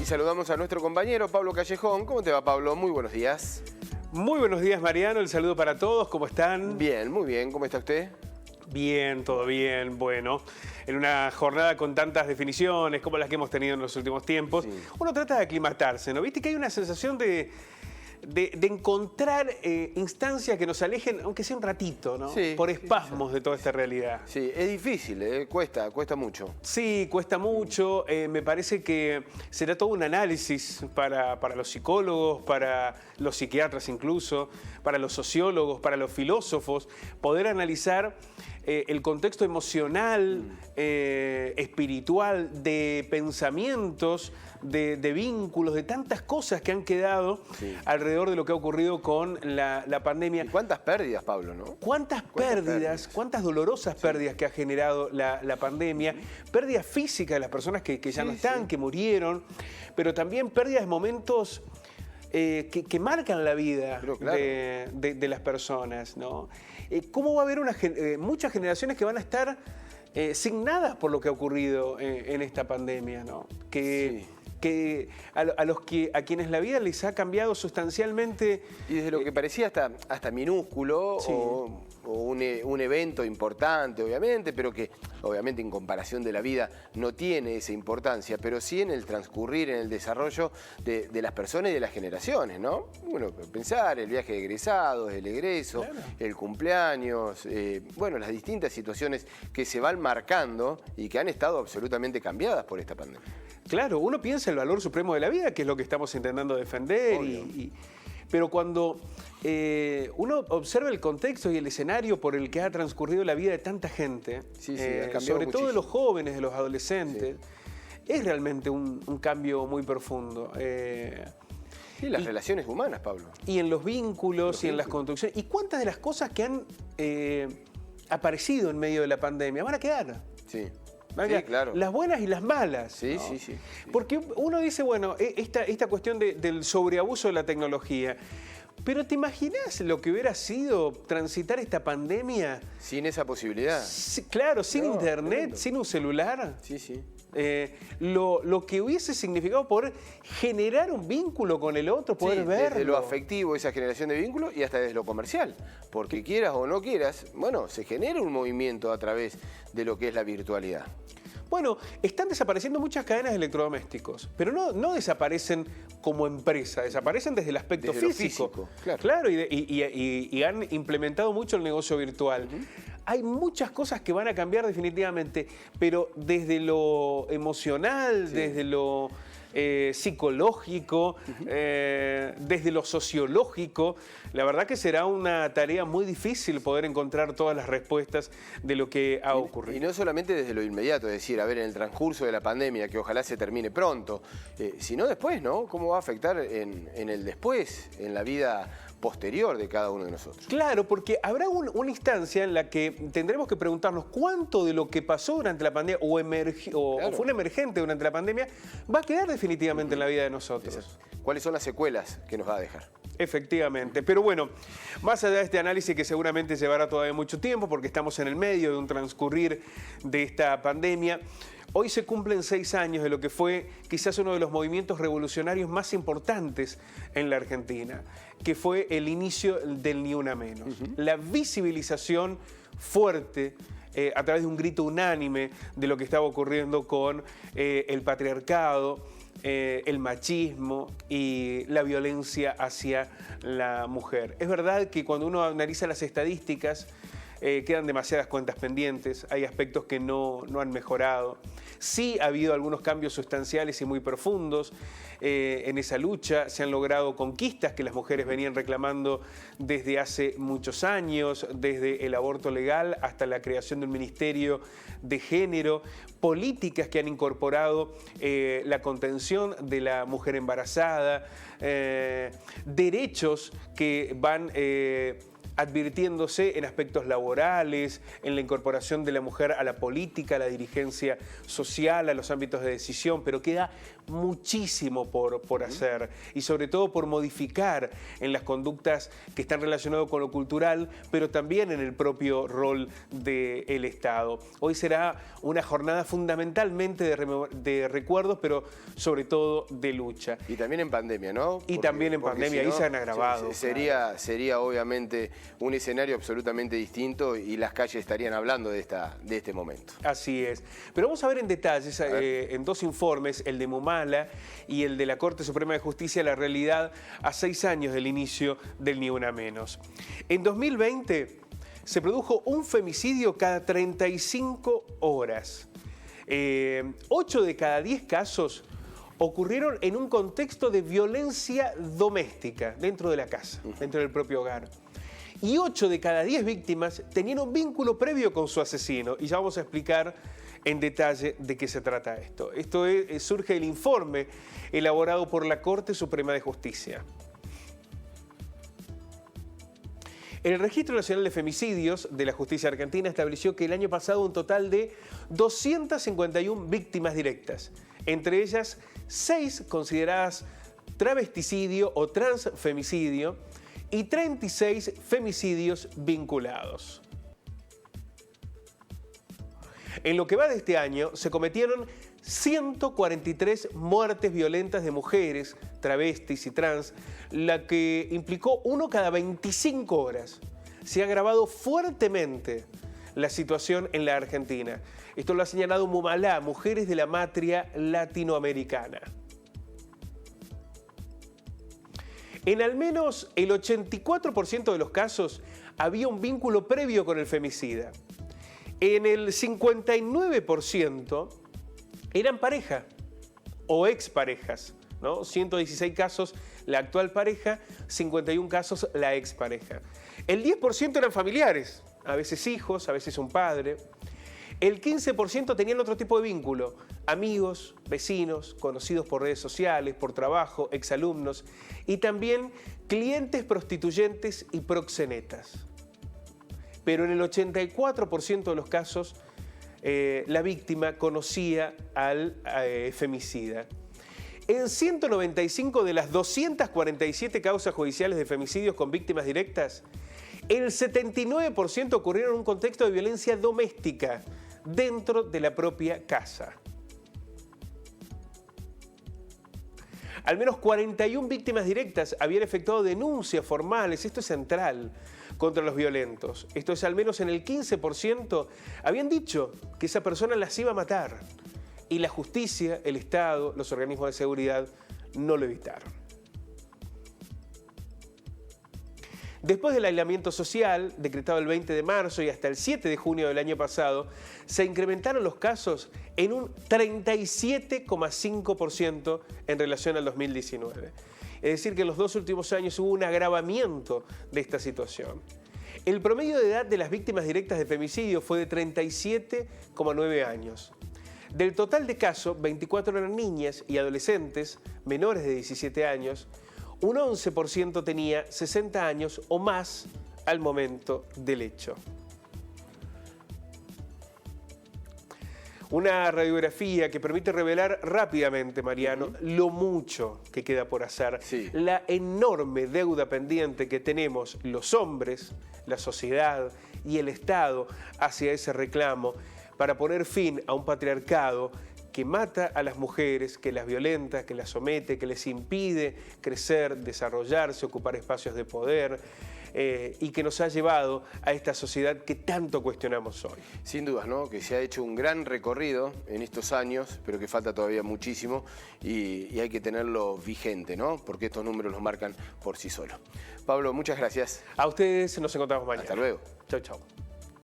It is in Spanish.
saludamos a nuestro compañero Pablo Callejón. ¿Cómo te va, Pablo? Muy buenos días. Muy buenos días, Mariano. El saludo para todos. ¿Cómo están? Bien, muy bien. ¿Cómo está usted? Bien, todo bien. Bueno, en una jornada con tantas definiciones como las que hemos tenido en los últimos tiempos, sí, uno trata de aclimatarse, ¿no? Viste que hay una sensación de encontrar instancias que nos alejen, aunque sea un ratito, ¿no? Sí, por espasmos de toda esta realidad. Sí, es difícil, cuesta mucho. Sí, cuesta mucho. Me parece que será todo un análisis para los psicólogos, para los psiquiatras incluso, para los sociólogos, para los filósofos, poder analizar el contexto emocional, espiritual, de pensamientos, de vínculos, de tantas cosas que han quedado alrededor de lo que ha ocurrido con la pandemia. ¿Y cuántas pérdidas, Pablo, no? ¿Cuántas pérdidas, cuántas dolorosas pérdidas que ha generado la pandemia? Pérdidas físicas de las personas que ya no están, que murieron, pero también pérdidas de momentos que marcan la vida de las personas, ¿no? ¿Cómo va a haber muchas generaciones que van a estar signadas por lo que ha ocurrido en esta pandemia, ¿no? A quienes la vida les ha cambiado sustancialmente. Y desde lo que parecía hasta minúsculo, sí, o un evento importante, obviamente, pero que obviamente en comparación de la vida no tiene esa importancia, pero sí en el transcurrir, en el desarrollo de las personas y de las generaciones, ¿no? Bueno, pensar el viaje de egresados, el egreso, el cumpleaños, bueno, las distintas situaciones que se van marcando y que han estado absolutamente cambiadas por esta pandemia. Claro, uno piensa el valor supremo de la vida, que es lo que estamos intentando defender, pero cuando uno observa el contexto y el escenario por el que ha transcurrido la vida de tanta gente, sobre todo de los jóvenes, de los adolescentes, es realmente un cambio muy profundo. Y las relaciones humanas, Pablo. Y en los vínculos y en las construcciones. ¿Y cuántas de las cosas que han aparecido en medio de la pandemia van a quedar? Sí. Sí, claro. Las buenas y las malas. Sí, ¿no? sí. Porque uno dice, bueno, esta cuestión del sobreabuso de la tecnología, pero ¿te imaginas lo que hubiera sido transitar esta pandemia? Sin esa posibilidad. Claro, sin internet, tremendo. Sin un celular. Sí. Lo que hubiese significado poder generar un vínculo con el otro, poder verlo. Desde lo afectivo, esa generación de vínculos, y hasta desde lo comercial. Porque quieras o no quieras, bueno, se genera un movimiento a través de lo que es la virtualidad. Bueno, están desapareciendo muchas cadenas de electrodomésticos, pero no desaparecen como empresa, desaparecen desde el aspecto físico. Claro, y han implementado mucho el negocio virtual. Hay muchas cosas que van a cambiar definitivamente, pero desde lo emocional, desde lo psicológico, desde lo sociológico, la verdad que será una tarea muy difícil poder encontrar todas las respuestas de lo que ha ocurrido. Y no solamente desde lo inmediato, es decir, a ver, en el transcurso de la pandemia, que ojalá se termine pronto, sino después, ¿no? ¿Cómo va a afectar en el después, en la vida posterior de cada uno de nosotros? Claro, porque habrá una instancia en la que tendremos que preguntarnos cuánto de lo que pasó durante la pandemia o fue un emergente durante la pandemia va a quedar definitivamente en la vida de nosotros. ¿Cuáles son las secuelas que nos va a dejar? Efectivamente, pero bueno, más allá de este análisis que seguramente llevará todavía mucho tiempo porque estamos en el medio de un transcurrir de esta pandemia, hoy se cumplen 6 años de lo que fue quizás uno de los movimientos revolucionarios más importantes en la Argentina, que fue el inicio del Ni Una Menos. La visibilización fuerte a través de un grito unánime de lo que estaba ocurriendo con el patriarcado, el machismo y la violencia hacia la mujer. Es verdad que cuando uno analiza las estadísticas, quedan demasiadas cuentas pendientes, hay aspectos que no han mejorado. Sí ha habido algunos cambios sustanciales y muy profundos en esa lucha, se han logrado conquistas que las mujeres venían reclamando desde hace muchos años, desde el aborto legal hasta la creación de un ministerio de género, políticas que han incorporado la contención de la mujer embarazada, derechos que van advirtiéndose en aspectos laborales, en la incorporación de la mujer a la política, a la dirigencia social, a los ámbitos de decisión, pero queda muchísimo por hacer y sobre todo por modificar en las conductas que están relacionadas con lo cultural, pero también en el propio rol del Estado. Hoy será una jornada fundamentalmente de recuerdos, pero sobre todo de lucha. Y también en pandemia, ¿no? Y también en pandemia, ahí se han agravado. Sería obviamente un escenario absolutamente distinto y las calles estarían hablando de este momento. Así es. Pero vamos a ver en detalles, en dos informes, el de Mumala y el de la Corte Suprema de Justicia, la realidad a 6 años del inicio del Ni Una Menos. En 2020 se produjo un femicidio cada 35 horas. 8 de cada 10 casos ocurrieron en un contexto de violencia doméstica dentro de la casa, dentro del propio hogar. Y 8 de cada 10 víctimas tenían un vínculo previo con su asesino. Y ya vamos a explicar en detalle de qué se trata esto. Surge del informe elaborado por la Corte Suprema de Justicia. El Registro Nacional de Femicidios de la Justicia Argentina estableció que el año pasado un total de 251 víctimas directas, entre ellas 6 consideradas travesticidio o transfemicidio y 36 femicidios vinculados. En lo que va de este año se cometieron 143 muertes violentas de mujeres, travestis y trans, la que implicó 1 cada 25 horas. Se ha agravado fuertemente la situación en la Argentina. Esto lo ha señalado Mumala, Mujeres de la Matria Latinoamericana. En al menos el 84% de los casos había un vínculo previo con el femicida. En el 59% eran pareja o exparejas, ¿no? 116 casos la actual pareja, 51 casos la expareja. El 10% eran familiares, a veces hijos, a veces un padre. El 15% tenían otro tipo de vínculo, amigos, vecinos, conocidos por redes sociales, por trabajo, exalumnos y también clientes prostituyentes y proxenetas. Pero en el 84% de los casos la víctima conocía al femicida. En 195 de las 247 causas judiciales de femicidios con víctimas directas, el 79% ocurrieron en un contexto de violencia doméstica dentro de la propia casa. Al menos 41 víctimas directas habían efectuado denuncias formales, esto es central, contra los violentos. Esto es, al menos en el 15%, habían dicho que esa persona las iba a matar. Y la justicia, el Estado, los organismos de seguridad no lo evitaron. Después del aislamiento social, decretado el 20 de marzo y hasta el 7 de junio del año pasado, se incrementaron los casos en un 37,5% en relación al 2019. Es decir, que en los 2 últimos años hubo un agravamiento de esta situación. El promedio de edad de las víctimas directas de femicidio fue de 37,9 años. Del total de casos, 24 eran niñas y adolescentes menores de 17 años, un 11% tenía 60 años o más al momento del hecho. Una radiografía que permite revelar rápidamente, Mariano, lo mucho que queda por hacer. Sí. La enorme deuda pendiente que tenemos los hombres, la sociedad y el Estado hacia ese reclamo para poner fin a un patriarcado que mata a las mujeres, que las violenta, que las somete, que les impide crecer, desarrollarse, ocupar espacios de poder y que nos ha llevado a esta sociedad que tanto cuestionamos hoy. Sin dudas, ¿no? Que se ha hecho un gran recorrido en estos años, pero que falta todavía muchísimo y hay que tenerlo vigente, ¿no? Porque estos números los marcan por sí solos. Pablo, muchas gracias. A ustedes nos encontramos mañana. Hasta luego. Chau, chau.